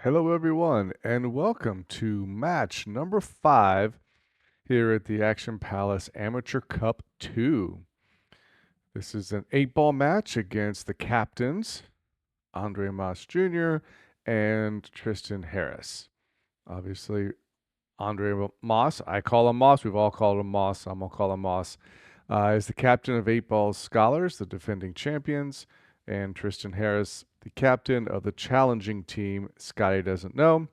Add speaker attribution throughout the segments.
Speaker 1: Hello, everyone, and welcome to match number 5 here at the Action Palace Amateur Cup 2. This is an 8-ball match against the captains, Andre Moss Jr. and Tristan Harris. Obviously, Andre Moss, I call him Moss, we've all called him Moss, I'm going to call him Moss, is the captain of 8-ball Scholars, the defending champions, and Tristan Harris, the captain of the challenging team, Scotty Doesn't Know.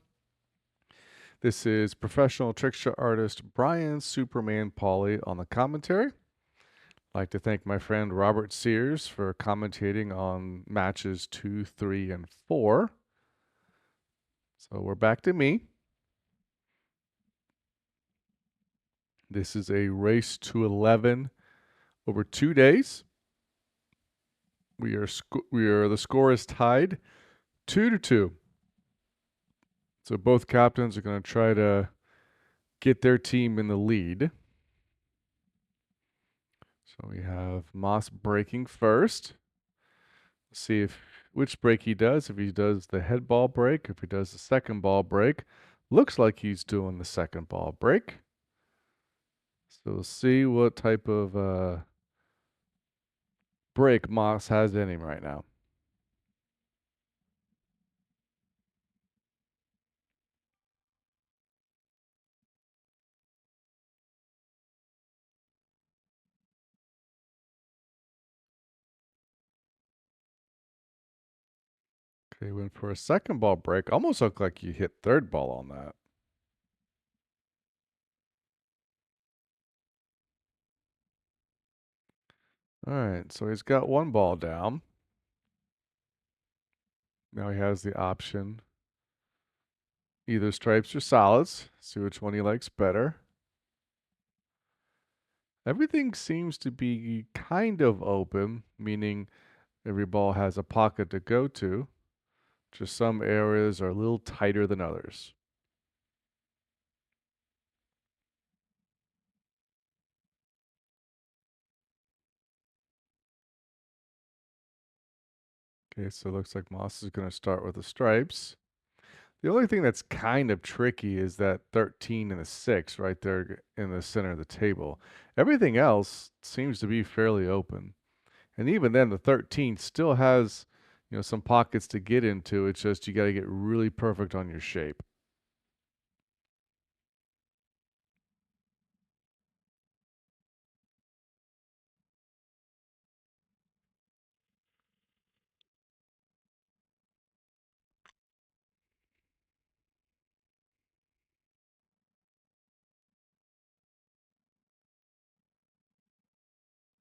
Speaker 1: This is professional trickshot artist Brian Superman Pauley on the commentary. I'd like to thank my friend Robert Sears for commentating on matches 2, 3, and 4. So we're back to me. This is a race to 11 over 2 days. The score is tied 2-2. So both captains are going to try to get their team in the lead. So we have Moss breaking first. See which break he does. If he does the head ball break, if he does the second ball break. Looks like he's doing the second ball break. So we'll see what type of break Moss has in him right now. Okay, went for a second ball break. Almost looked like you hit third ball on that. All right, so he's got one ball down. Now he has the option either stripes or solids. See which one he likes better. Everything seems to be kind of open, meaning every ball has a pocket to go to. Just some areas are a little tighter than others. Okay, so it looks like Moss is going to start with the stripes. The only thing that's kind of tricky is that 13 and the 6 right there in the center of the table. Everything else seems to be fairly open. And even then, the 13 still has, some pockets to get into. It's just you got to get really perfect on your shape.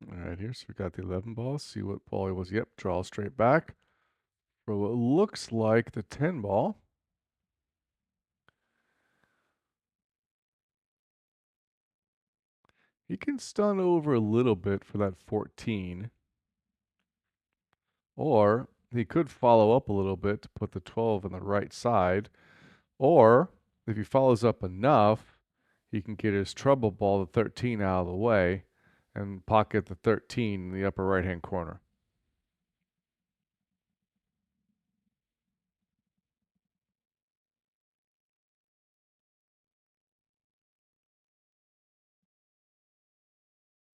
Speaker 1: All right, here, so we got the 11 ball. See what ball it was. Yep, draw straight back for what looks like the 10 ball. He can stun over a little bit for that 14. Or he could follow up a little bit to put the 12 on the right side. Or if he follows up enough, he can get his trouble ball, the 13, out of the way and pocket the 13 in the upper right-hand corner.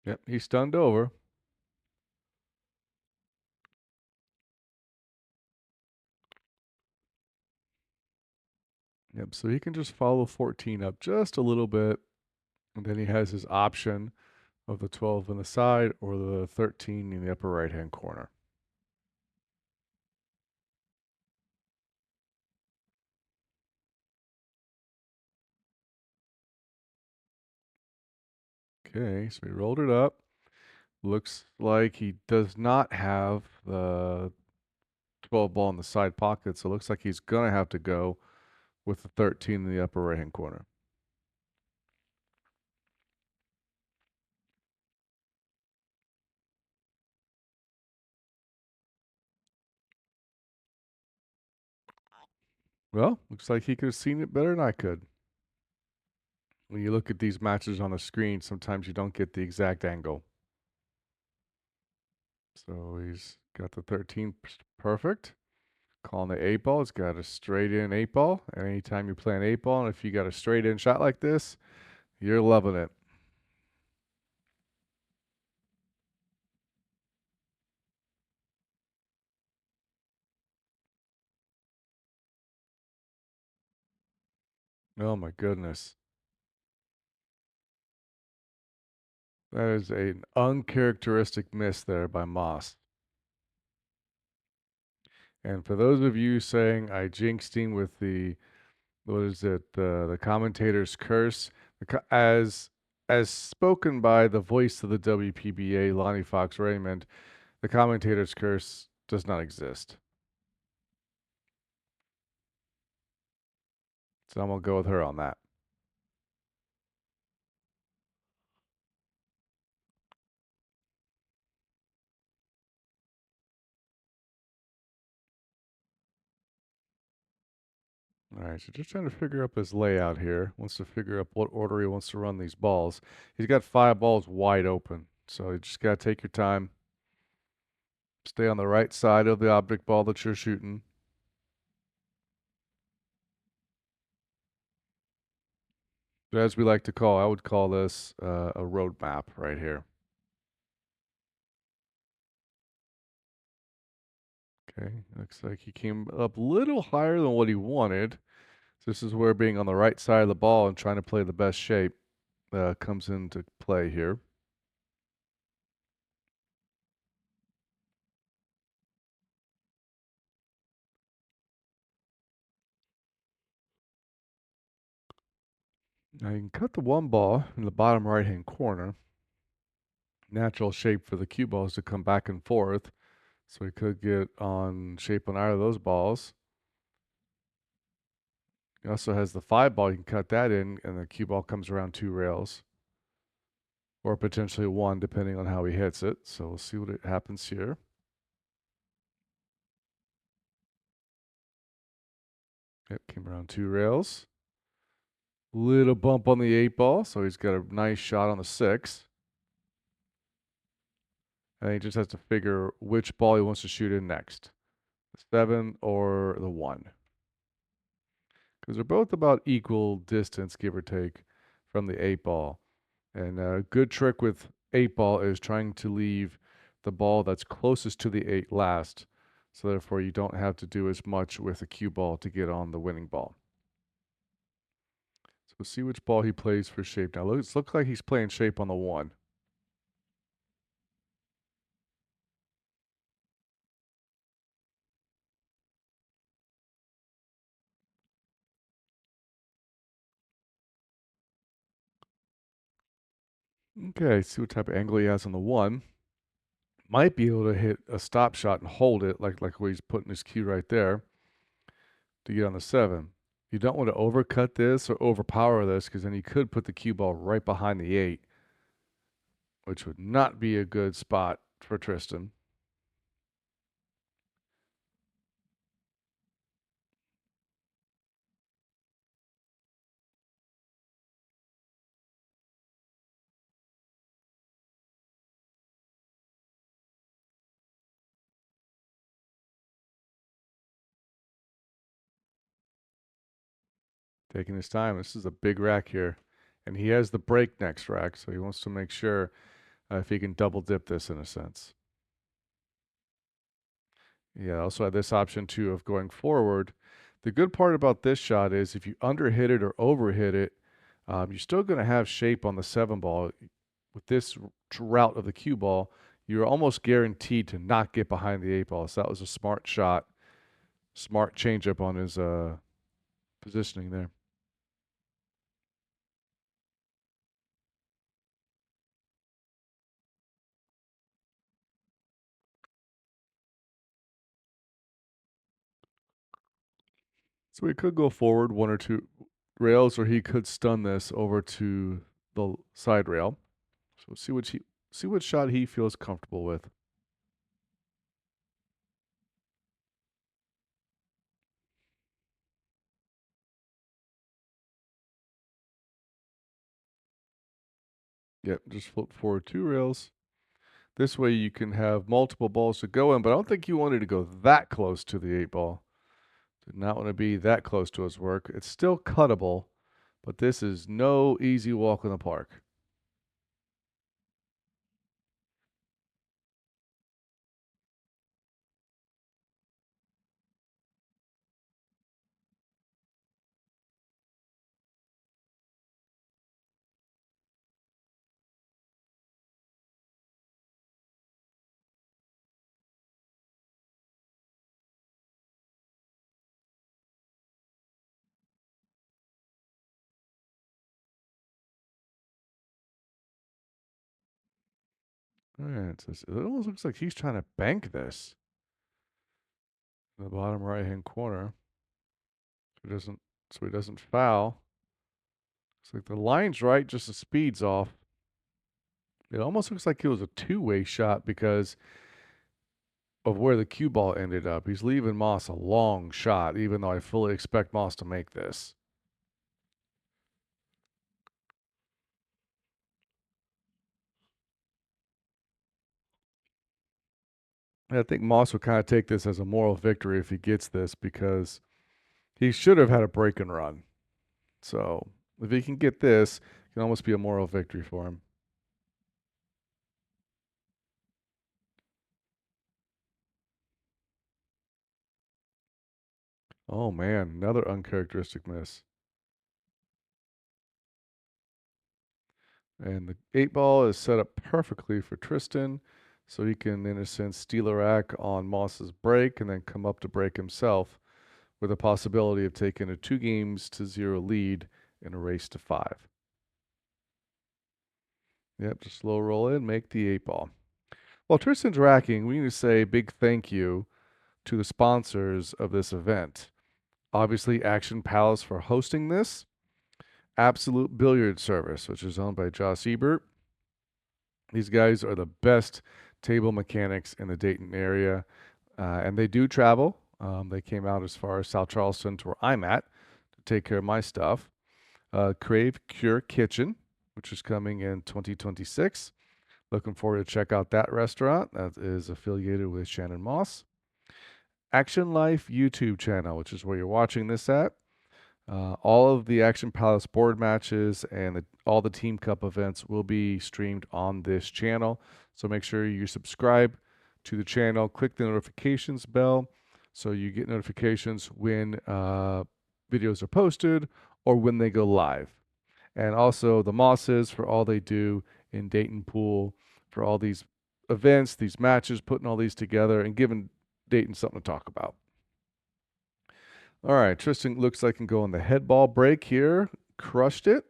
Speaker 1: Yep, he's stunned over. Yep, so he can just follow 14 up just a little bit, and then he has his option of the 12 on the side or the 13 in the upper right-hand corner. Okay, so he rolled it up. Looks like he does not have the 12 ball in the side pocket, so it looks like he's going to have to go with the 13 in the upper right-hand corner. Well, looks like he could have seen it better than I could. When you look at these matches on the screen, sometimes you don't get the exact angle. So he's got the 13 perfect. Calling the 8 ball. It's got a straight in 8 ball. And anytime you play an 8 ball, and if you got a straight in shot like this, you're loving it. Oh my goodness. That is an uncharacteristic miss there by Moss. And for those of you saying I jinxed him with the, what is it, the commentator's curse, as spoken by the voice of the WPBA, Lonnie Fox Raymond, the commentator's curse does not exist. So I'm gonna go with her on that. All right, so just trying to figure up his layout here. Wants to figure out what order he wants to run these balls. He's got 5 balls wide open, so you just gotta take your time. Stay on the right side of the object ball that you're shooting. But as we like to call, I would call this a road map right here. Okay, looks like he came up a little higher than what he wanted. So this is where being on the right side of the ball and trying to play the best shape comes into play here. Now you can cut the 1 ball in the bottom right hand corner. Natural shape for the cue balls to come back and forth. So he could get on shape on either of those balls. He also has the 5 ball. You can cut that in, and the cue ball comes around 2 rails, or potentially 1, depending on how he hits it. So we'll see what happens here. Yep, came around 2 rails. Little bump on the 8 ball, so he's got a nice shot on the 6. And he just has to figure which ball he wants to shoot in next, the 7 or the 1. Because they're both about equal distance, give or take, from the 8 ball. And a good trick with 8 ball is trying to leave the ball that's closest to the 8 last. So therefore, you don't have to do as much with a cue ball to get on the winning ball. So we'll see which ball he plays for shape. Now, it looks like he's playing shape on the 1. Okay, see what type of angle he has on the 1. Might be able to hit a stop shot and hold it, like where he's putting his cue right there, to get on the 7. You don't want to overcut this or overpower this, because then you could put the cue ball right behind the 8, which would not be a good spot for Tristan. Taking his time. This is a big rack here. And he has the break next rack, so he wants to make sure if he can double dip this in a sense. Yeah, also had this option too of going forward. The good part about this shot is if you underhit it or overhit it, you're still going to have shape on the 7 ball. With this route of the cue ball, you're almost guaranteed to not get behind the 8 ball. So that was a smart shot, smart changeup on his positioning there. So he could go forward 1 or 2 rails, or he could stun this over to the side rail. So see what shot he feels comfortable with. Yep, just flip forward 2 rails. This way you can have multiple balls to go in, but I don't think you wanted to go that close to the 8 ball. Did not want to be that close to his work. It's still cuttable, but this is no easy walk in the park. All right, so it almost looks like he's trying to bank this in the bottom right-hand corner. So he doesn't foul. It's like the line's right, just the speed's off. It almost looks like it was a two-way shot because of where the cue ball ended up. He's leaving Moss a long shot, even though I fully expect Moss to make this. I think Moss would kind of take this as a moral victory if he gets this because he should have had a break and run. So if he can get this, it can almost be a moral victory for him. Oh man, another uncharacteristic miss. And the 8 ball is set up perfectly for Tristan, so he can, in a sense, steal a rack on Moss's break and then come up to break himself with a possibility of taking a 2-0 lead in a race to 5. Yep, just slow roll in, make the 8 ball. While Tristan's racking, we need to say a big thank you to the sponsors of this event. Obviously, Action Palace for hosting this, Absolute Billiard Service, which is owned by Josh Ebert. These guys are the best table mechanics in the Dayton area, and they do travel. They came out as far as South Charleston to where I'm at to take care of my stuff. Crave Cure Kitchen, which is coming in 2026. Looking forward to check out that restaurant that is affiliated with Shannon Moss. Action Life YouTube channel, which is where you're watching this at. All of the Action Palace board matches and all the Team Cup events will be streamed on this channel. So make sure you subscribe to the channel, click the notifications bell so you get notifications when videos are posted or when they go live. And also the Mosses for all they do in Dayton Pool for all these events, these matches, putting all these together and giving Dayton something to talk about. All right, Tristan looks like he can go on the head ball break here. Crushed it.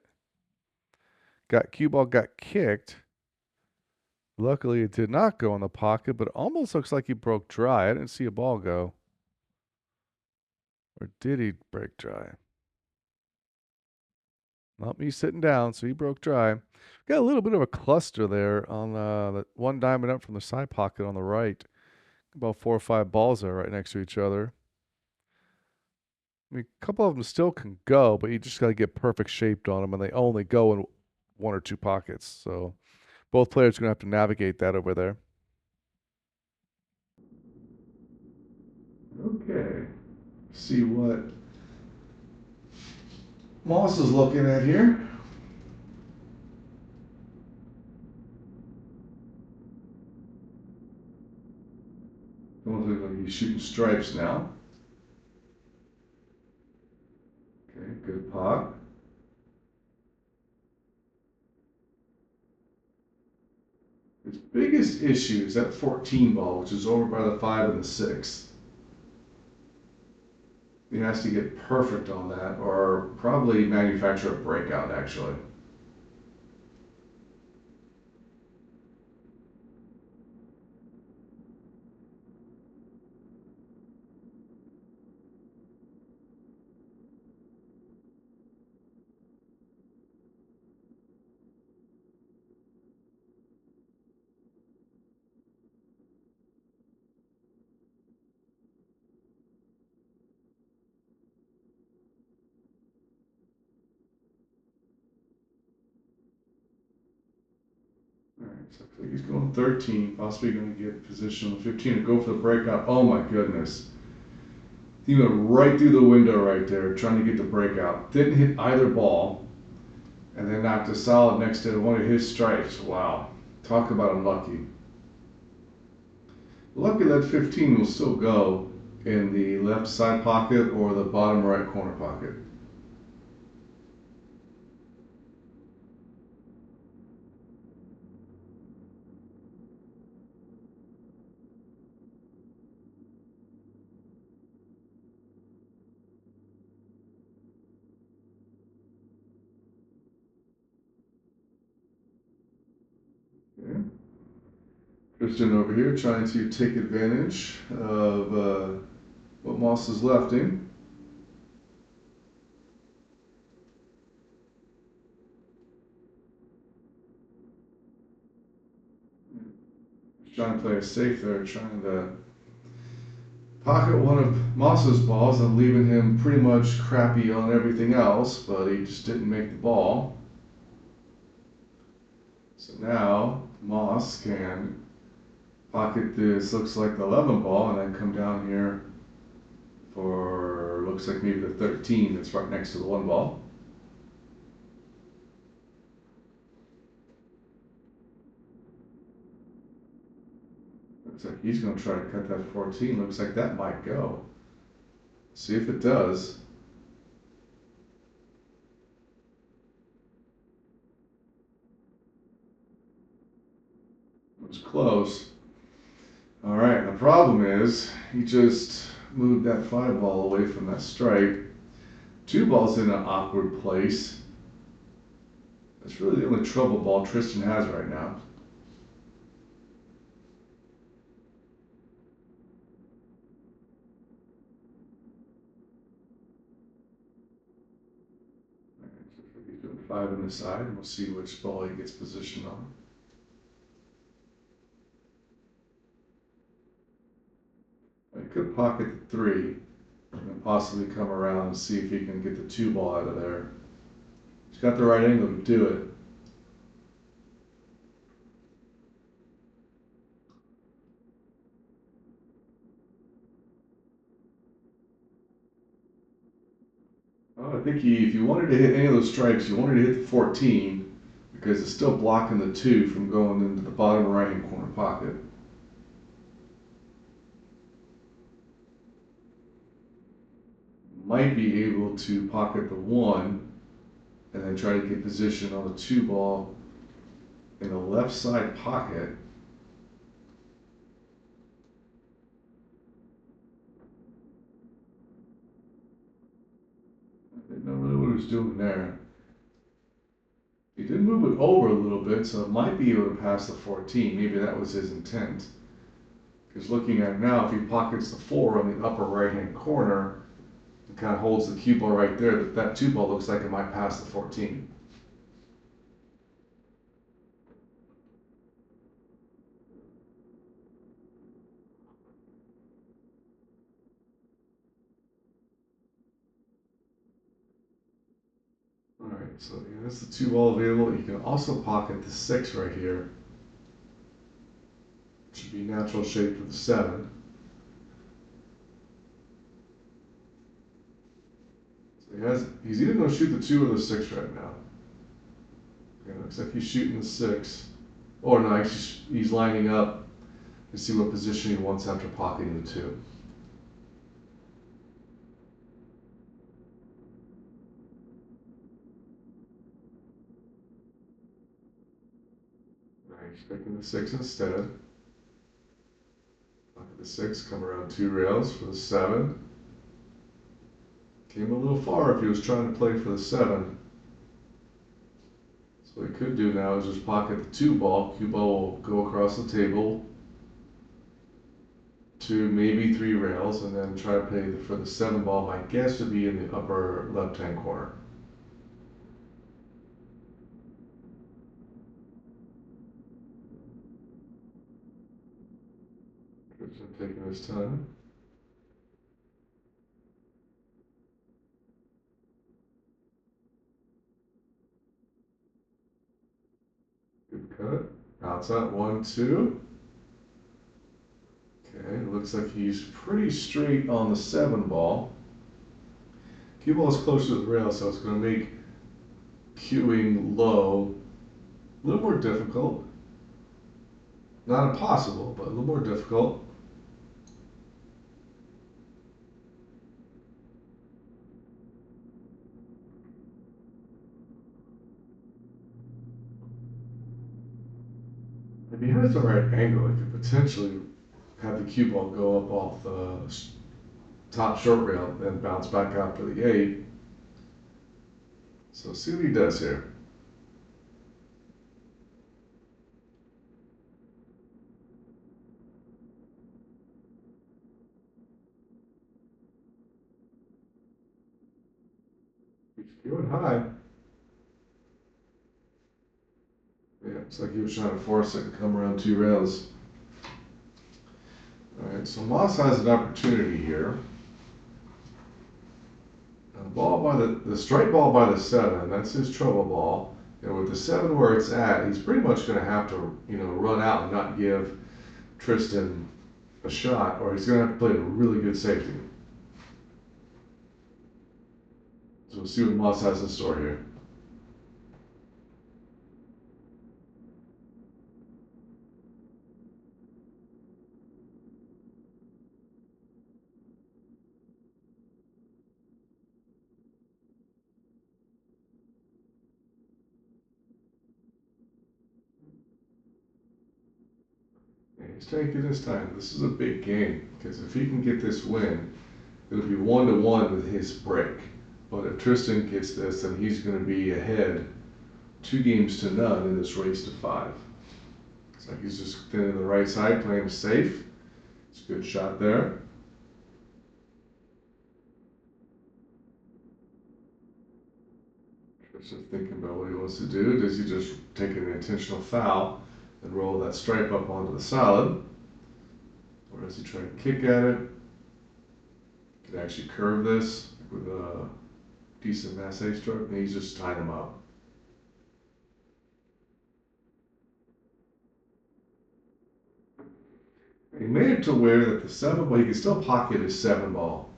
Speaker 1: Cue ball got kicked. Luckily, it did not go in the pocket, but it almost looks like he broke dry. I didn't see a ball go. Or did he break dry? Not me sitting down, so he broke dry. Got a little bit of a cluster there on the one diamond up from the side pocket on the right. About 4 or 5 balls there right next to each other. I mean, a couple of them still can go, but you just got to get perfect shaped on them, and they only go in 1 or 2 pockets. So both players are going to have to navigate that over there. Okay. See what Moss is looking at here. Almost looks like he's shooting stripes now. Okay, good pot. His biggest issue is that 14 ball, which is over by the 5 and the 6. He has to get perfect on that, or probably manufacture a breakout, actually. All right, so he's going 13, possibly going to get position on 15 to go for the breakout. Oh my goodness. He went right through the window right there, trying to get the breakout. Didn't hit either ball, and then knocked a solid next to one of his strikes. Wow. Talk about unlucky. Lucky that 15 will still go in the left side pocket or the bottom right corner pocket. Okay. Tristan over here trying to take advantage of what Moss is left in. Trying to play it safe there, trying to pocket one of Moss's balls and leaving him pretty much crappy on everything else, but he just didn't make the ball. So now Moss can pocket this, looks like the 11 ball, and then come down here for, looks like maybe the 13 that's right next to the 1 ball. Looks like he's going to try to cut that 14. Looks like that might go. See if it does. It was close. All right, the problem is he just moved that 5 ball away from that strike. 2 balls in an awkward place. That's really the only trouble ball Tristan has right now. He's doing 5 on the side, and we'll see which ball he gets positioned on. He could pocket the 3 and then possibly come around and see if he can get the 2 ball out of there. He's got the right angle to do it. Well, I think if you wanted to hit any of those strikes, you wanted to hit the 14 because it's still blocking the 2 from going into the bottom right hand corner pocket. Might be able to pocket the 1 and then try to get position on the 2 ball in the left side pocket. I didn't know really what he was doing there. He did move it over a little bit, so it might be able to pass the 14. Maybe that was his intent. Because looking at it now, if he pockets the 4 on the upper right-hand corner, it kind of holds the cue ball right there. That 2 ball looks like it might pass the 14. All right, so he has the 2 ball available. You can also pocket the 6 right here. It should be natural shape for the 7. So he's either going to shoot the 2 or the 6 right now. Okay, looks like he's shooting the 6. Or no, actually, he's lining up to see what position he wants after pocketing the 2. Right, he's picking the 6 instead. Pocket the 6, come around 2 rails for the 7. Came a little far if he was trying to play for the 7. So what he could do now is just pocket the 2 ball. Cue ball will go across the table to maybe 3 rails and then try to play for the 7 ball. My guess would be in the upper left hand corner. Tristan taking his time. Good cut. Outside 1, 2. Okay, it looks like he's pretty straight on the 7 ball. Cue ball is closer to the rail, so it's going to make cueing low a little more difficult. Not impossible, but a little more difficult. If he has the right angle, he could potentially have the cue ball go up off the top short rail and bounce back out to the 8. So see what he does here. He's going high. Yeah, it's like he was trying to force it to come around 2 rails. Alright, so Moss has an opportunity here. The ball by the strike ball by the 7, that's his trouble ball. And with the 7 where it's at, he's pretty much going to have to, run out and not give Tristan a shot, or he's going to have to play a really good safety. So we'll see what Moss has in store here. And he's taking his time. This is a big game, because if he can get this win, it'll be 1-1 with his break. But if Tristan gets this, then he's going to be ahead 2 games to none in this race to 5. It's like he's just thinning the right side, playing safe. It's a good shot there. Tristan thinking about what he wants to do. Does he just take an intentional foul and roll that stripe up onto the solid? Or does he try to kick at it? Could actually curve this with a decent mass A stroke, and he's just tying him up. He made it to where that the 7 ball, he can still pocket his 7 ball.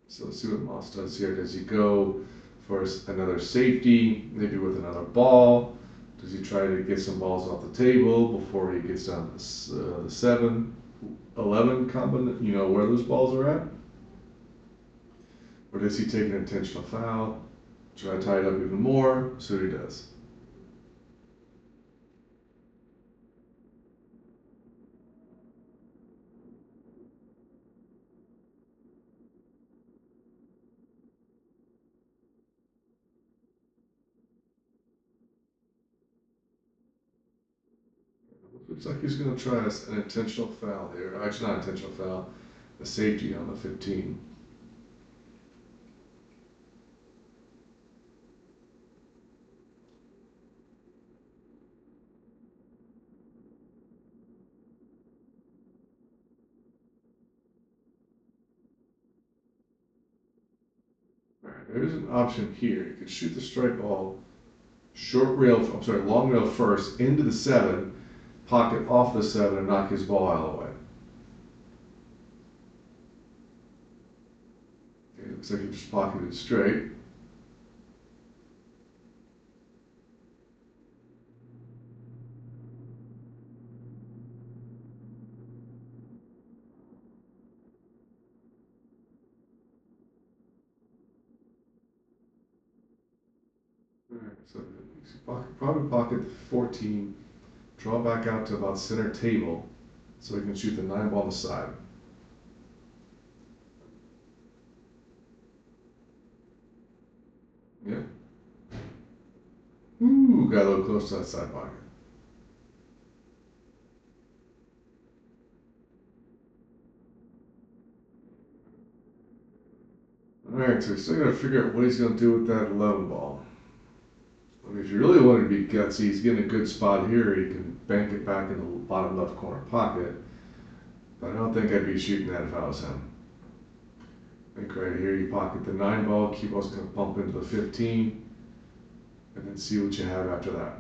Speaker 1: So let's see what Moss does here. Does he go for another safety, maybe with another ball? Does he try to get some balls off the table before he gets down to the 7, 11 combination, where those balls are at? Or does he take an intentional foul, try to tie it up even more? So he does. Looks like he's going to try an intentional foul here. Actually, not intentional foul, a safety on the 15. Alright, there's an option here. You could shoot the strike ball long rail first into the 7, pocket off the 7, and knock his ball out of the way. Okay, looks like he just pocketed straight. Alright, so probably pocket the 14, draw back out to about center table, so he can shoot the 9 ball on the side. Yeah. Ooh, got a little close to that side pocket. Alright, so he's still got to figure out what he's going to do with that 11 ball. I mean, if you really want to be gutsy, he's getting a good spot here. He can bank it back in the bottom left corner pocket. But I don't think I'd be shooting that if I was him. I think right here you pocket the 9 ball, cue ball's going to pump into the 15, and then see what you have after that.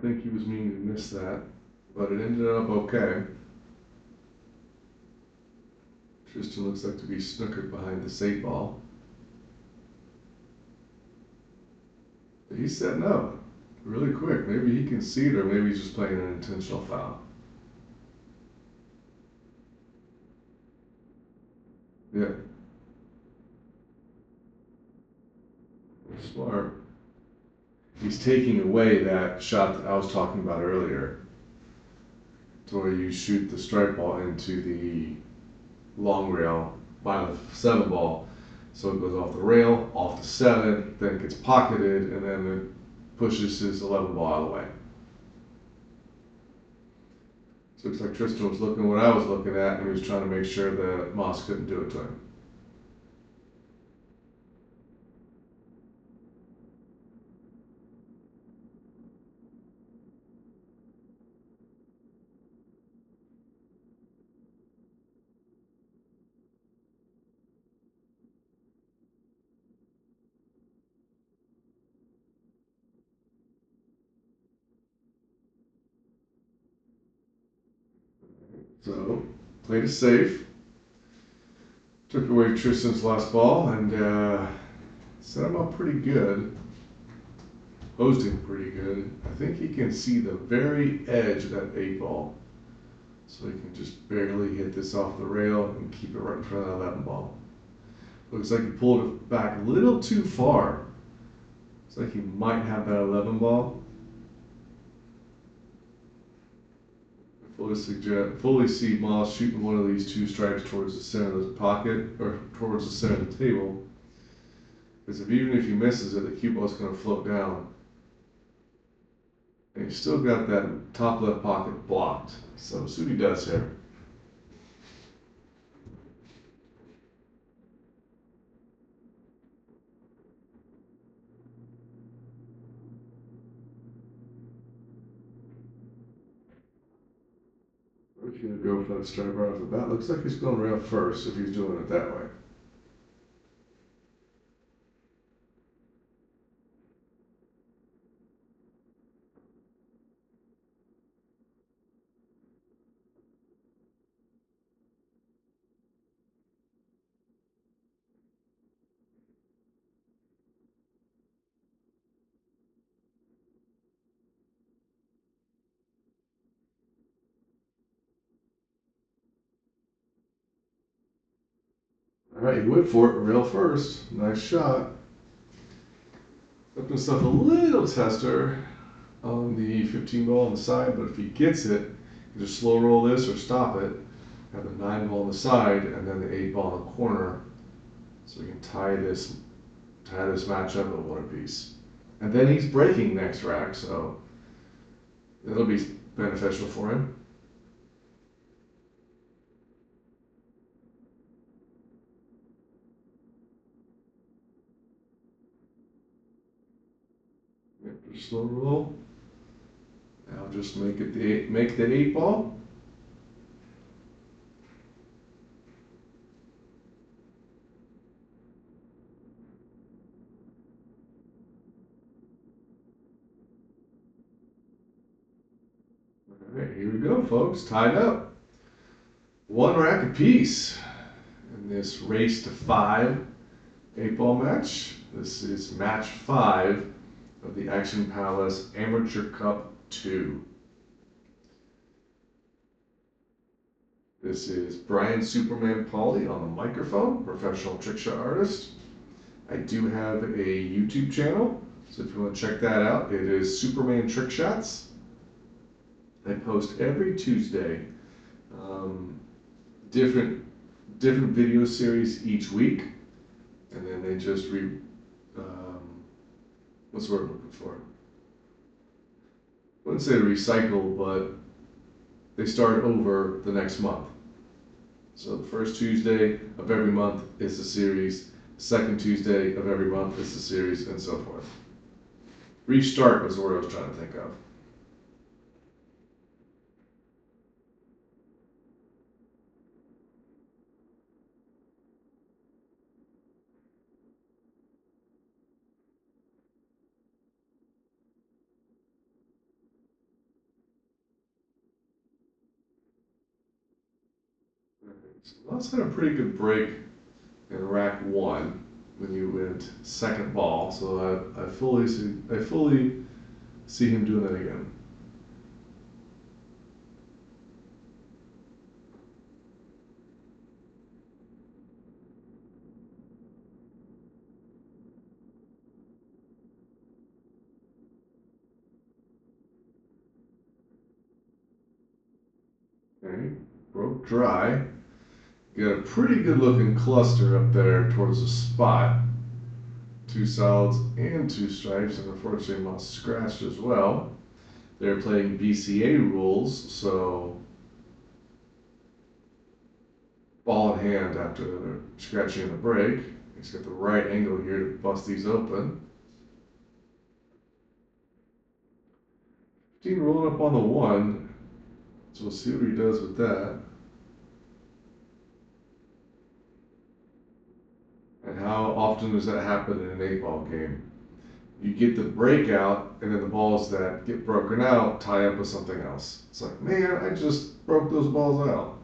Speaker 1: don't think he was meaning to miss that, but it ended up okay. Tristan looks like to be snookered behind this 8 ball. He's setting up really quick. Maybe he can see it, or maybe he's just playing an intentional foul. Yeah, smart. He's taking away that shot that I was talking about earlier, to where you shoot the strike ball into the long rail by the 7 ball. So it goes off the rail, off the 7, then it gets pocketed, and then it pushes his 11 ball out of the way. So it looks like Tristan was looking what I was looking at, and he was trying to make sure that Moss couldn't do it to him. So, played it safe. Took away Tristan's last ball and set him up pretty good. Posed him pretty good. I think he can see the very edge of that 8 ball. So he can just barely hit this off the rail and keep it right in front of that 11 ball. Looks like he pulled it back a little too far. Looks like he might have that 11 ball. Fully see Moss shooting one of these 2 strikes towards the center of the pocket, or towards the center of the table. Because even if he misses it, the cue ball's going to float down. And he's still got that top left pocket blocked. So see what he does here. He's going to go for that strike right off the bat. Looks like he's going rail first if he's doing it that way. All right, he went for it, rail first. Nice shot. Left himself a little tester on the 15 ball on the side, but if he gets it, you just slow roll this or stop it. Have the 9 ball on the side and then the 8 ball in the corner, so we can tie this matchup at 1 apiece. And then he's breaking next rack, so it'll be beneficial for him. Just slow roll. Now just make the 8 ball. All right, here we go, folks. Tied up. 1 rack apiece in this race to 5 8-ball match. This is match 5 of the Action Palace Amateur Cup 2. This is Brian Superman Pauley on the microphone, professional trick shot artist. I do have a YouTube channel, so if you want to check that out, it is Superman Trick Shots. I post every Tuesday, different video series each week, and then they just what's the word I'm looking for? I wouldn't say recycle, but they start over the next month. So the first Tuesday of every month is the series, second Tuesday of every month is the series, and so forth. Restart was the word I was trying to think of. So Moss had a pretty good break in rack one when you went second ball. So I fully see him doing that again. Okay, broke dry. Got a pretty good looking cluster up there towards the spot. Two solids and two stripes, and unfortunately Moss scratched as well. They're playing BCA rules, so ball in hand after scratching the break. He's got the right angle here to bust these open. 15 rolling up on the one, so we'll see what he does with that. And how often does that happen in an 8-ball game? You get the breakout, and then the balls that get broken out tie up with something else. It's like, man, I just broke those balls out.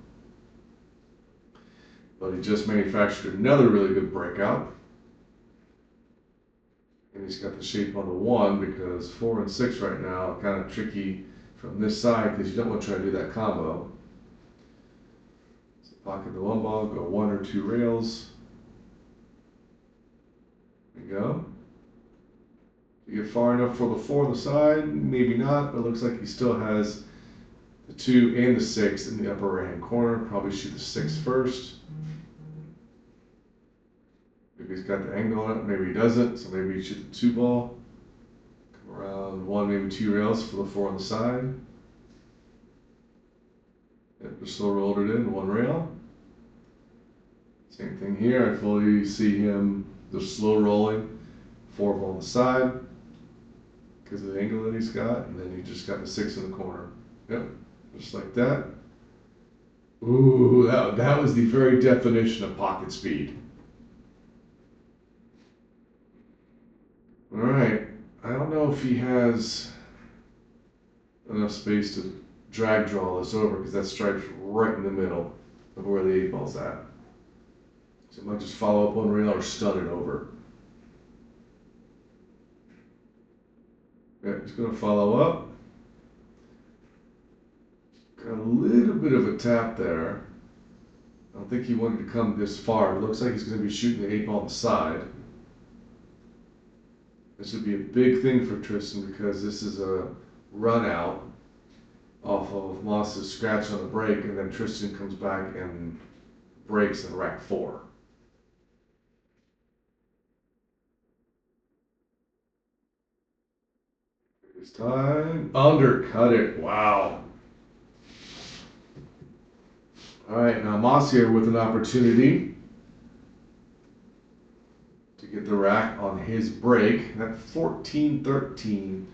Speaker 1: But he just manufactured another really good breakout. And he's got the shape on the one because 4 and 6 right now are kind of tricky from this side because you don't want to try to do that combo. So pocket the one ball, go 1 or 2 rails. There you go. You get far enough for the 4 on the side, maybe not, but it looks like he still has the 2 and the 6 in the upper right hand corner. Probably shoot the 6 first. Maybe he's got the angle on it, maybe he doesn't, so maybe you shoot the 2 ball. Come around 1, maybe 2 rails for the 4 on the side. Yep, just slow rolled it in, 1 rail. Same thing here, I fully see him just slow rolling, 4 ball on the side because of the angle that he's got, and then you just got the 6 in the corner. Yep, just like that. Ooh, that was the very definition of pocket speed. All right, I don't know if he has enough space to drag draw this over because that stripe's right in the middle of where the 8-ball's at. So I might just follow up one rail or stun it over. Yeah, he's going to follow up. Got a little bit of a tap there. I don't think he wanted to come this far. It looks like he's going to be shooting the 8-ball on the side. This would be a big thing for Tristan because this is a run out off of Moss's scratch on the break, and then Tristan comes back and breaks in rack 4. This time, undercut it. Wow. All right, now Moss here with an opportunity to get the rack on his break. That 14-13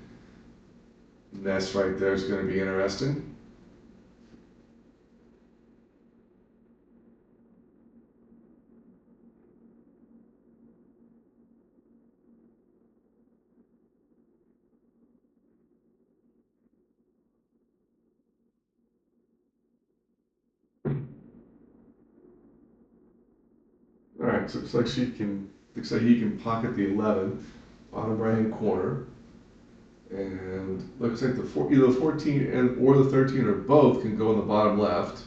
Speaker 1: mess right there is going to be interesting. All right, so it looks like he can pocket the 11, bottom right hand corner, and looks like either the 14 or the 13 or both can go in the bottom left.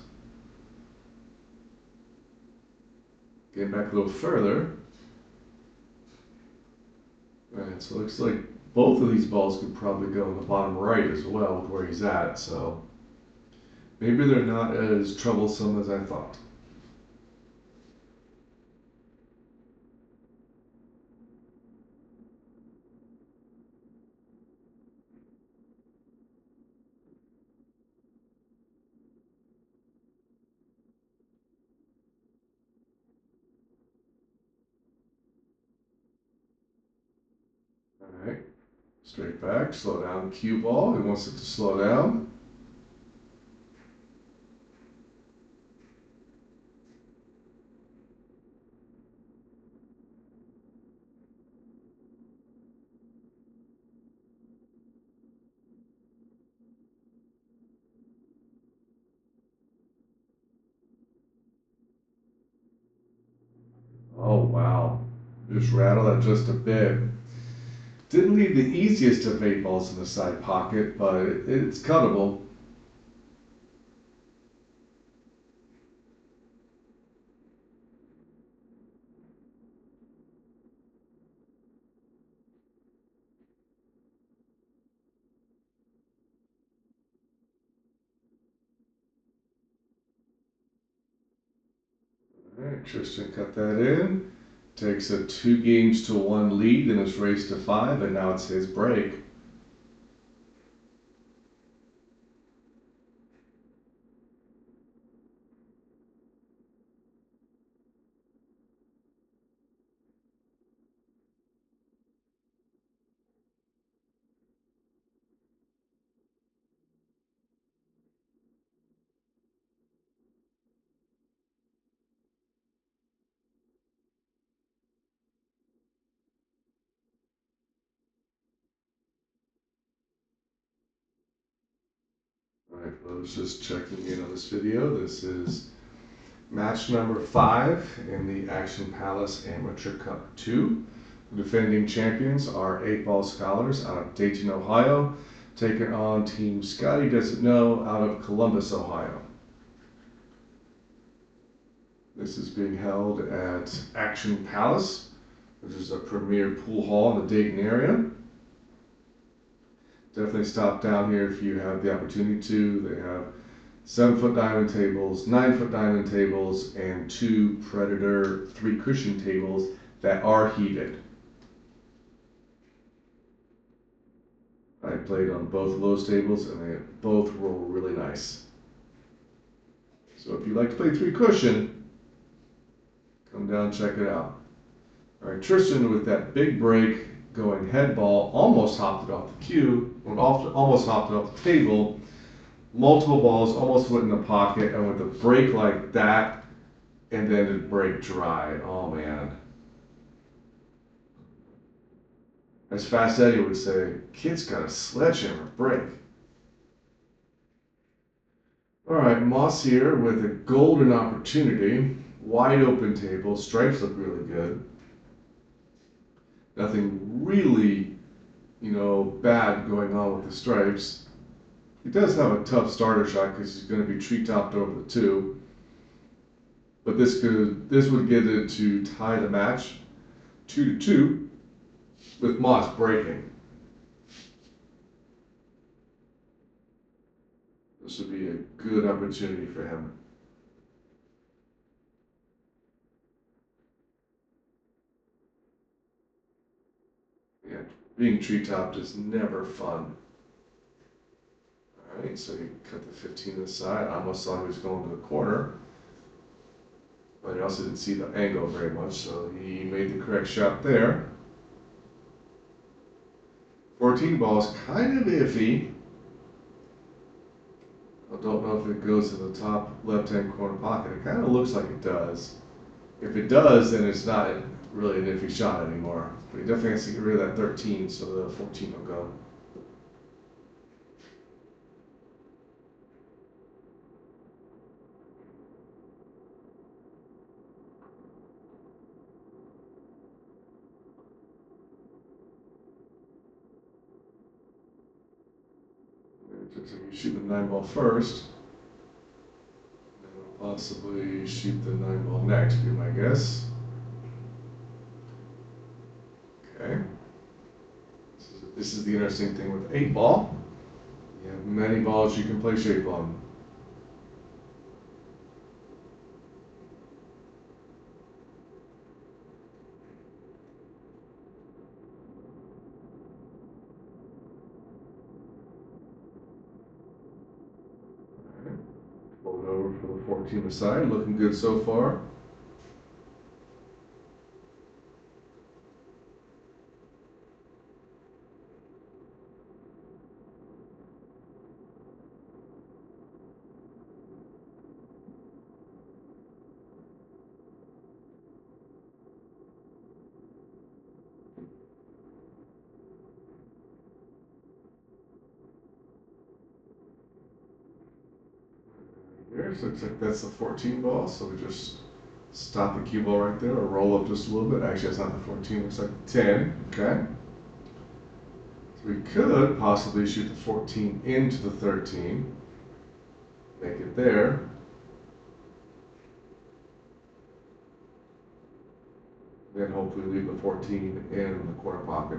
Speaker 1: Getting back a little further. All right, so it looks like both of these balls could probably go in the bottom right as well with where he's at. So maybe they're not as troublesome as I thought. All right, straight back, slow down cue ball. He wants it to slow down. Just rattle that just a bit. Didn't leave the easiest of 8 balls in the side pocket, but it's cuttable. All right, Tristan cut that in. Takes a 2-games-to-1 lead in his race to 5, and now it's his break. All right, I was just checking in on this video. This is match number 5 in the Action Palace Amateur Cup 2. The defending champions are 8-ball scholars out of Dayton, Ohio, taking on Team Scotty Doesn't Know out of Columbus, Ohio. This is being held at Action Palace, which is a premier pool hall in the Dayton area. Definitely stop down here if you have the opportunity to. They have 7-foot diamond tables, 9-foot diamond tables, and 2 Predator 3-cushion tables that are heated. I played on both of those tables and they both roll really nice. So if you like to play 3-cushion, come down and check it out. All right, Tristan with that big break going head ball, almost hopped it off the cue, almost hopped it off the table. Multiple balls almost went in the pocket, and with a break like that, and then it break dry. Oh man. As Fast Eddie would say, kid's got a sledgehammer break. All right, Moss here with a golden opportunity. Wide open table, stripes look really good. Nothing really, bad going on with the stripes. He does have a tough starter shot because he's going to be tree-topped over the 2. But this would get it to tie the match 2-2 with Moss breaking. This would be a good opportunity for him. Yeah, being tree-topped is never fun. All right, so you cut the 15 to the side. I almost thought he was going to the corner, but he also didn't see the angle very much, so he made the correct shot there. 14 ball is kind of iffy. I don't know if it goes to the top left-hand corner pocket. It kind of looks like it does. If it does, then it's not really an iffy shot anymore. But he definitely has to get rid of that 13, so the 14 will go. Looks like you shoot the 9 ball first. And we'll possibly shoot the 9 ball next, be my guess. Okay. This is the interesting thing with 8 ball. You have many balls you can play shape on. Fold it over for the 14 aside, looking good so far. Here, so looks like that's the 14 ball, so we just Stop the cue ball right there, or roll up just a little bit. Actually, that's not the 14, looks like the 10. Okay. So we could possibly shoot the 14 into the 13. Make it there. Then hopefully leave the 14 in the corner pocket.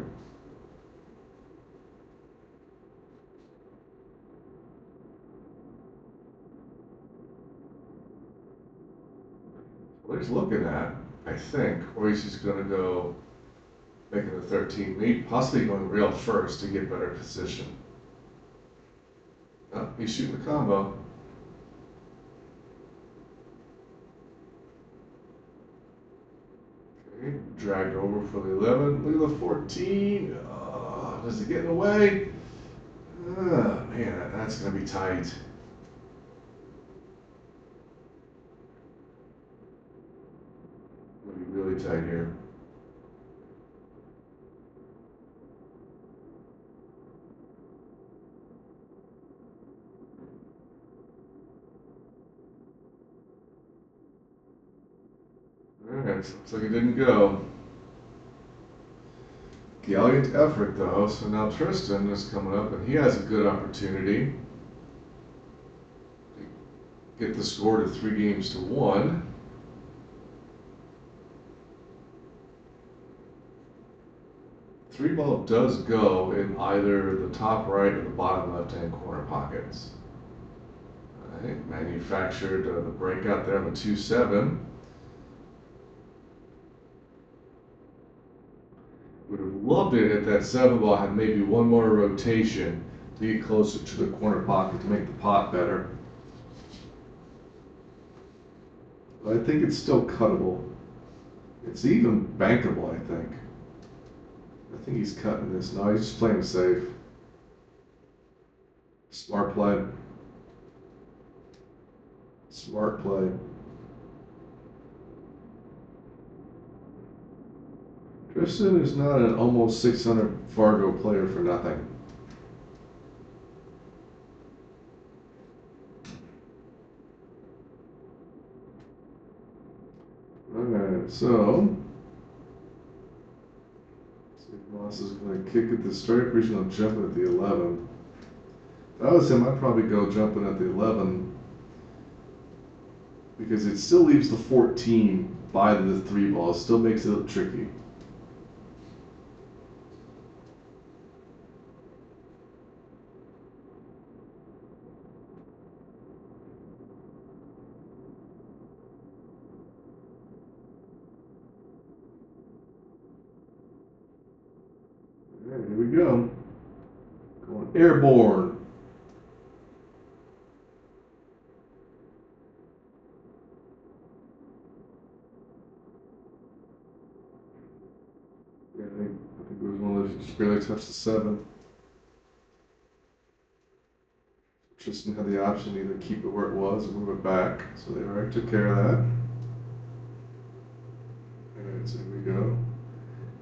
Speaker 1: What he's looking at, I think, or he's just going to go making the 13, maybe possibly going rail first to get better position. Oh, he's shooting the combo. Okay, dragged over for the 11. Look at the 14. Does it get in the way? Man, that's going to be tight. Going to be really tight here. Alright, looks like it didn't go. Gallant effort though, so now Tristan is coming up and he has a good opportunity to get the score to 3-1. Three ball does go in either the top right or the bottom left hand corner pockets. All right, manufactured the breakout there on the 2-7. Would have loved it if that 7 ball had maybe one more rotation to get closer to the corner pocket to make the pot better. But I think it's still cuttable. It's even bankable, I think. I think he's cutting this. No, he's just playing safe. Smart play. Smart play. Tristan is not an almost 600 Fargo player for nothing. Alright, so see if Moss is going to kick at the strike, or he's going to jump at the 11. If I was him, I'd probably go jumping at the 11 because it still leaves the 14 by the 3 ball. It still makes it look tricky. Alright, here we go. Going airborne. Yeah, I think it was one of those just barely touched the 7. Tristan had the option to either keep it where it was or move it back, so they already took care of that. Alright, so here we go.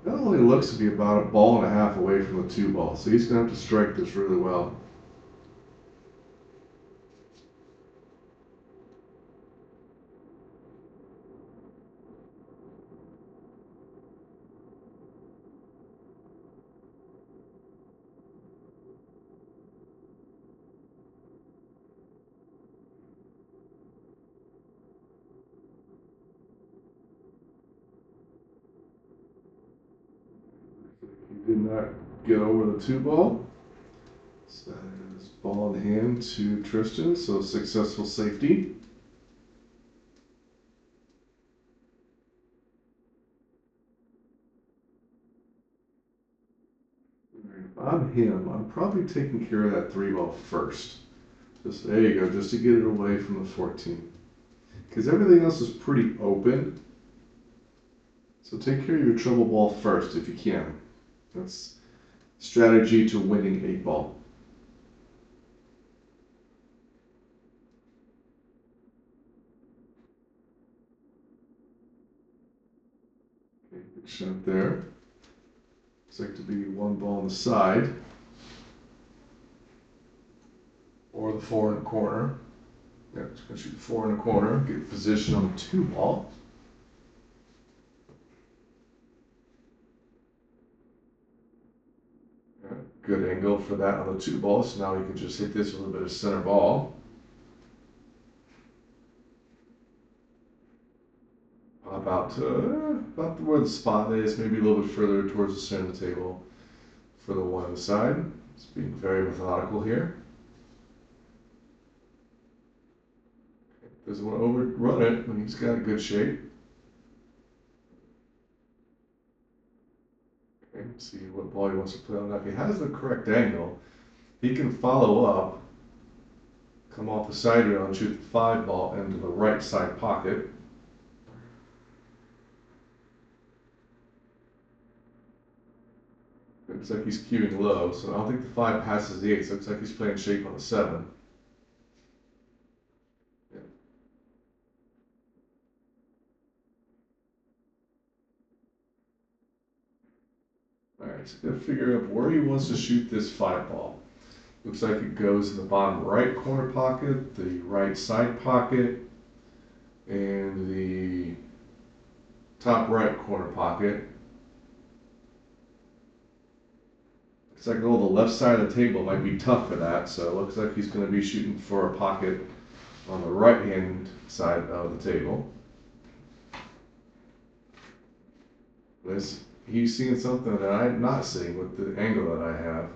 Speaker 1: That only looks to be about a ball and a half away from the 2 ball, so he's going to have to strike this really well. He did not get over the 2 ball. So that is ball in hand to Tristan, so successful safety. If I'm him, I'm probably taking care of that 3 ball first. Just there you go, just to get it away from the 14. Because everything else is pretty open. So take care of your trouble ball first if you can. That's strategy to winning 8 ball. Okay, good shot there. Looks like to be 1 ball on the side. Or the 4 in the corner. Yeah, just gonna shoot the 4 in the corner, get position on the 2 ball. Good angle for that on the 2 ball, so now he can just hit this with a little bit of center ball. About where the spot is, maybe a little bit further towards the center of the table for the one on the side. It's being very methodical here. Doesn't want to overrun it when he's got a good shape. Okay, see what ball he wants to play on that. If he has the correct angle, he can follow up, come off the side rail and shoot the 5 ball into the right side pocket. Looks like he's cueing low, so I don't think the 5 passes the 8. So looks like he's playing shape on the 7. Yeah. Alright, so gotta figure out where he wants to shoot this 5 ball. Looks like it goes in the bottom right corner pocket, the right side pocket, and the top right corner pocket. Looks like the left side of the table might be tough for that, so it looks like he's going to be shooting for a pocket on the right hand side of the table. He's seeing something that I'm not seeing with the angle that I have.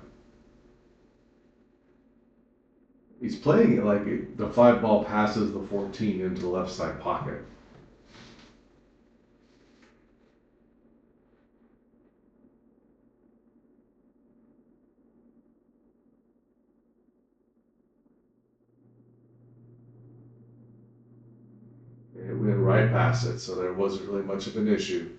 Speaker 1: He's playing it like the 5 ball passes the 14 into the left side pocket. It went right past it, so there wasn't really much of an issue.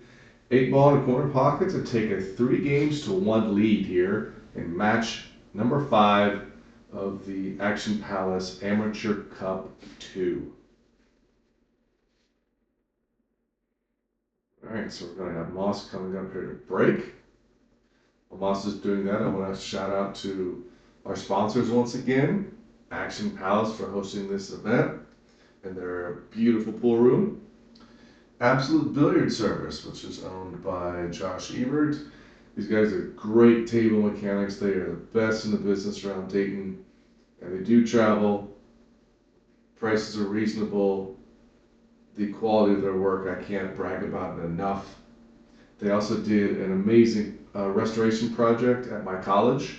Speaker 1: 8 ball in the corner pocket to take a 3-1 lead here in match number 5 of the Action Palace Amateur Cup 2. Alright, so we're going to have Moss coming up here to break. While Moss is doing that, I want to shout out to our sponsors once again, Action Palace for hosting this event and their beautiful pool room. Absolute Billiard Service, which is owned by Josh Ebert. These guys are great table mechanics. They are the best in the business around Dayton, and they do travel. Prices are reasonable. The quality of their work, I can't brag about it enough. They also did an amazing restoration project at my college.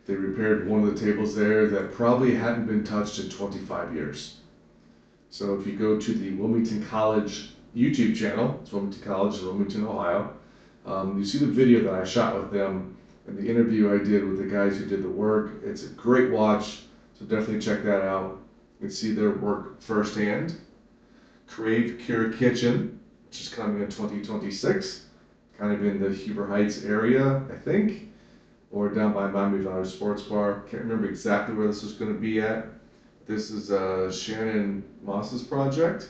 Speaker 1: They repaired one of the tables there that probably hadn't been touched in 25 years. So if you go to the Wilmington College YouTube channel, it's Wilmington College in Wilmington, Ohio, you see the video that I shot with them and the interview I did with the guys who did the work. It's a great watch, so definitely check that out. You can see their work firsthand. Crave Cure Kitchen, which is coming in 2026, kind of in the Huber Heights area, I think, or down by Miami Valley Sports Bar. Can't remember exactly where this is going to be at. This is Shannon Moss's project.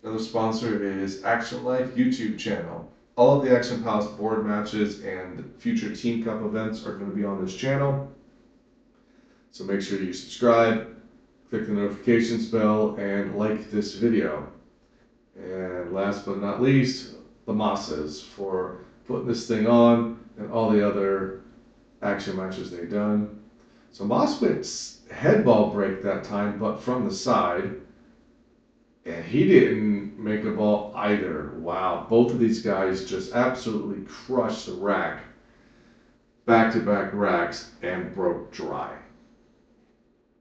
Speaker 1: Another sponsor is Action Life YouTube channel. All of the Action Palace board matches and future Team Cup events are going to be on this channel. So make sure you subscribe, click the notifications bell, and like this video. And last but not least, the Mosses for putting this thing on and all the other action matches they've done. So Moss went head ball break that time, but from the side. And he didn't make a ball either. Wow, both of these guys just absolutely crushed the rack. Back-to-back racks and broke dry.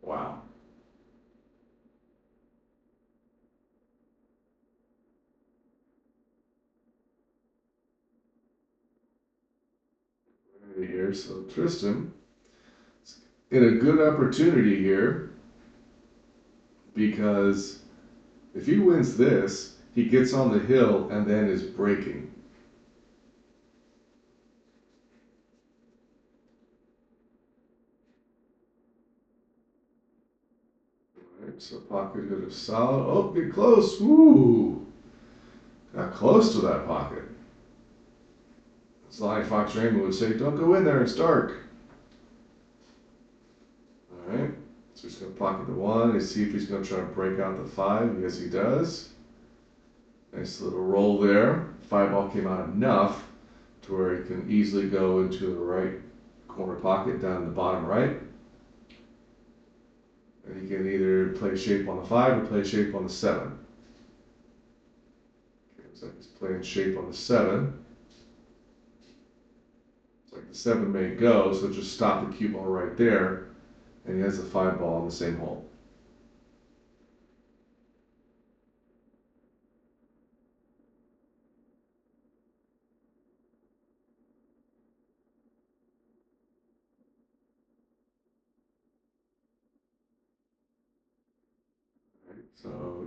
Speaker 1: Wow. Here, so Tristan in a good opportunity here because if he wins this, he gets on the hill and then is breaking. Alright, so pocket good of solid. Oh, get close. Woo! Got close to that pocket. As Lonnie Fox Raymond would say, don't go in there, it's dark. Alright, so he's going to pocket the 1 and see if he's going to try to break out the 5. Yes, he does. Nice little roll there. 5 ball came out enough to where he can easily go into the right corner pocket down in the bottom right. And he can either play shape on the 5 or play shape on the 7. Okay, looks like he's playing shape on the 7. Looks like the 7 may go, so just stop the cue ball right there. And he has the 5 ball on the same hole. So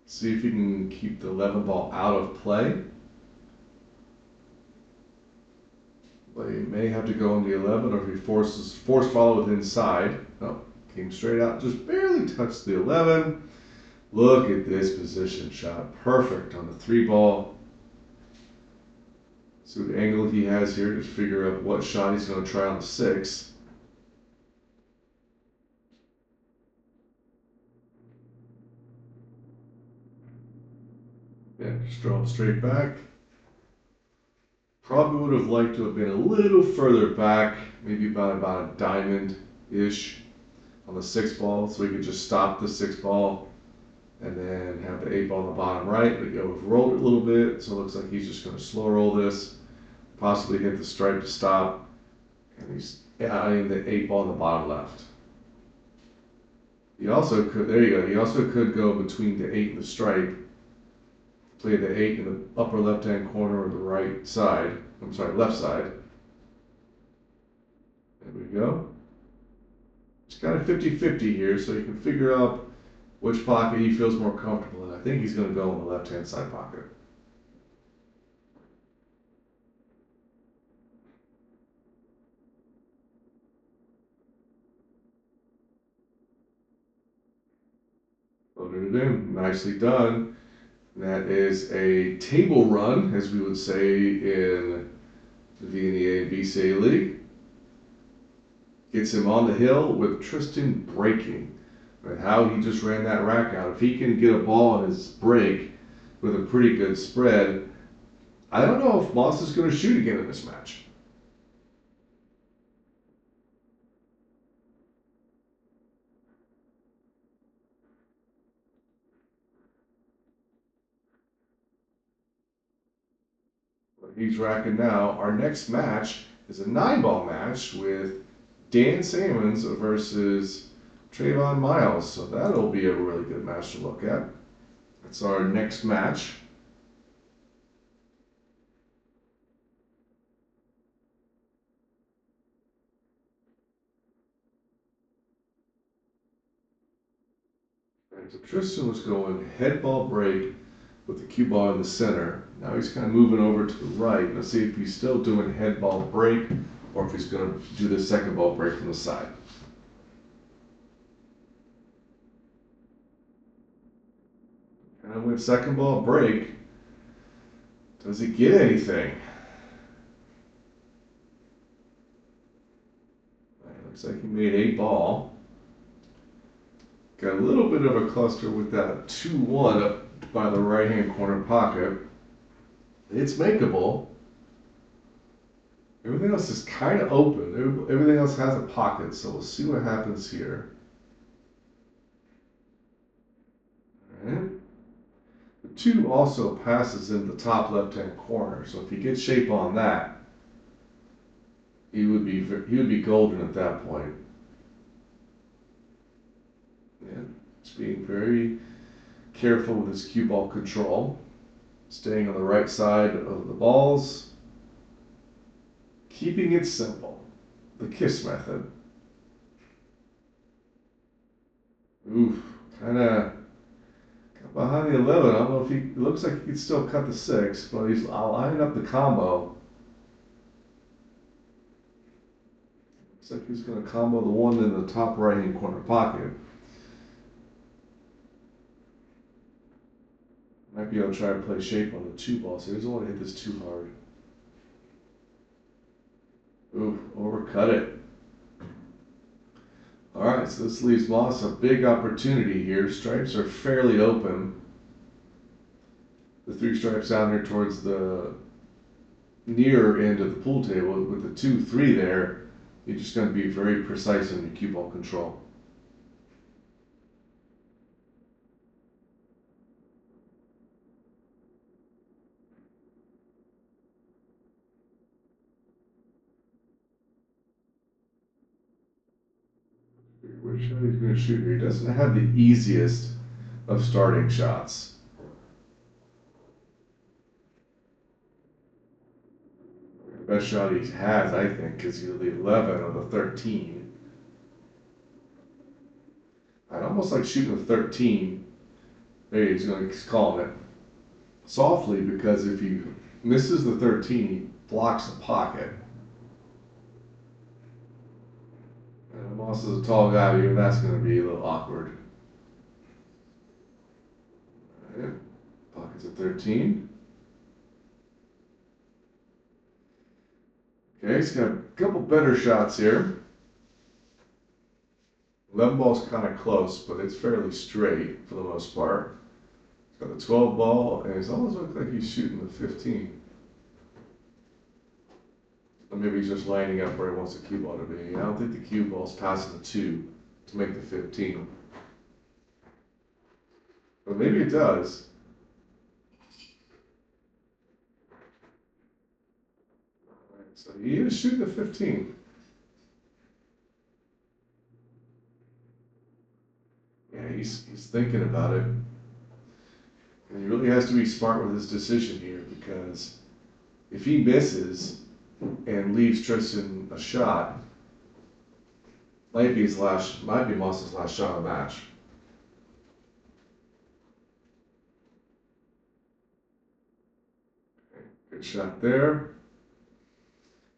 Speaker 1: see if you can keep the 11 ball out of play. But he may have to go on the 11, or if he force follow with inside. No, came straight out, just barely touched the 11. Look at this position shot. Perfect on the 3 ball. See what angle he has here to figure out what shot he's going to try on the 6. Yeah, just draw it straight back. Probably would have liked to have been a little further back, maybe about a diamond-ish on the 6 ball, so we could just stop the 6 ball and then have the 8 ball on the bottom right. But we've rolled it a little bit, so it looks like he's just going to slow roll this, possibly hit the stripe to stop, and he's adding the 8 ball on the bottom left. He also could, there you go, he also could go between the 8 and the stripe, play the 8 in the upper left-hand corner or the right side, I'm sorry, left side. There we go. It's kind of 50-50 here, so you can figure out which pocket he feels more comfortable in. I think he's going to go in the left-hand side pocket. Loaded it in. Nicely done. That is a table run, as we would say in the VNEA and BCA League. Gets him on the hill with Tristan breaking. And how he just ran that rack out. If he can get a ball on his break with a pretty good spread, I don't know if Moss is going to shoot again in this match. He's racking now. Our next match is a 9-ball match with Dan Salmons versus Trayvon Miles. So that'll be a really good match to look at. That's our next match. And so Tristan was going head ball break with the cue ball in the center. Now he's kind of moving over to the right. Let's see if he's still doing head ball break or if he's going to do the second ball break from the side. And I went second ball break. Does he get anything? Looks like he made 8 ball. Got a little bit of a cluster with that 2-1 up by the right-hand corner pocket. It's makeable. Everything else is kind of open. Everything else has a pocket, so we'll see what happens here. All right. The 2 also passes in the top left-hand corner, so if he gets shape on that, he would be golden at that point. Yeah, just being very careful with his cue ball control, staying on the right side of the balls, keeping it simple, the KISS method. Oof, kind of behind the 11. I don't know if it looks like he could still cut the 6, but he's lining up the combo. Looks like he's going to combo the 1 in the top right-hand corner pocket. Might be able to try to play shape on the 2 ball, so he doesn't want to hit this too hard. Ooh, overcut it. Alright, so this leaves Moss a big opportunity here. Stripes are fairly open. The 3 stripes down here towards the near end of the pool table with the 2-3 there, you're just going to be very precise in your cue ball control. Which shot he's going to shoot here? He doesn't have the easiest of starting shots. The best shot he has, I think, is either the 11 or the 13. I'd almost like shooting the 13. There he's going to call it softly, because if he misses the 13, he blocks the pocket. And Moss is a tall guy, even that's going to be a little awkward. All right. Pocket's at 13. Okay, he's got a couple better shots here. 11 ball's kind of close, but it's fairly straight for the most part. He's got the 12 ball, and it almost looks like he's shooting the 15. Or maybe he's just lining up where he wants the cue ball to be. I don't think the cue ball's passing the 2 to make the 15. But maybe it does. So he is shooting the 15. Yeah, he's thinking about it. And he really has to be smart with his decision here, because if he misses and leaves Tristan a shot, might be Moss's last shot of the match. Good shot there.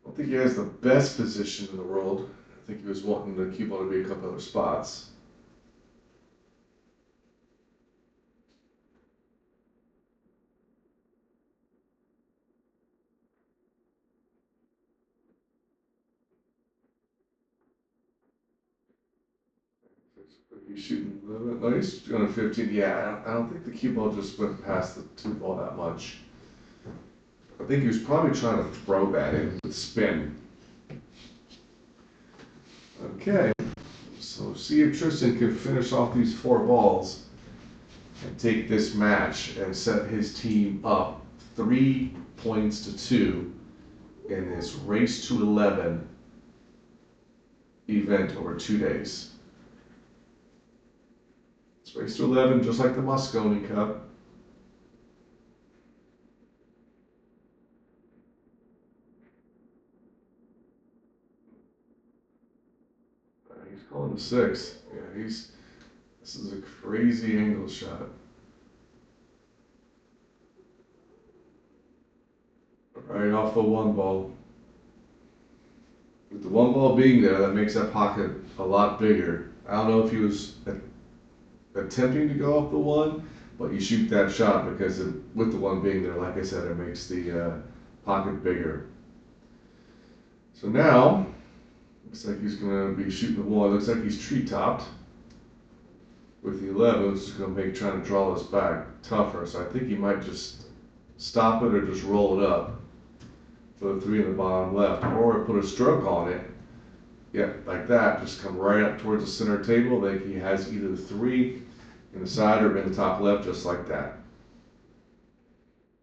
Speaker 1: I don't think he has the best position in the world. I think he was wanting the cue ball to be a couple other spots. He's shooting a little bit nice. Going to 15. Yeah, I don't think the cue ball just went past the 2 ball that much. I think he was probably trying to throw that in with spin. Okay, so see if Tristan can finish off these 4 balls and take this match and set his team up 3 points to 2 in this race to 11 event over 2 days. It's race to 11, just like the Moscone Cup. He's calling a 6. Yeah, this is a crazy angle shot. Right off the 1 ball. With the 1 ball being there, that makes that pocket a lot bigger. I don't know if he was attempting to go off the 1, but you shoot that shot because with the 1 being there, like I said, it makes the pocket bigger. So now, looks like he's going to be shooting the 1. Looks like he's tree-topped with the 11, which is going to make trying to draw this back tougher. So I think he might just stop it or just roll it up for the 3 in the bottom left, or put a stroke on it. Yeah, like that, just come right up towards the center table. Like he has either the 3 in the side or in the top left, just like that.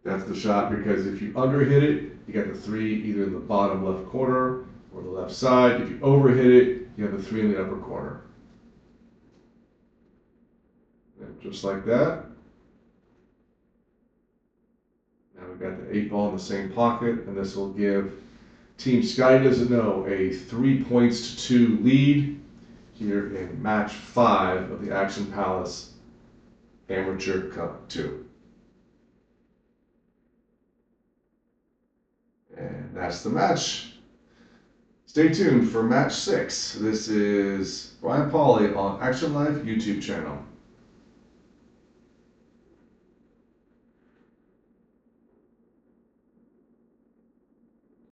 Speaker 1: That's the shot, because if you underhit it, you got the 3 either in the bottom left corner or the left side. If you overhit it, you have the 3 in the upper corner. And just like that. Now we've got the 8 ball in the same pocket, and this will give Team Sky Doesn't Know a 3 points to 2 lead here in match 5 of the Action Palace Amateur Cup 2. And that's the match. Stay tuned for match 6. This is Brian Pauley on Action Life YouTube channel.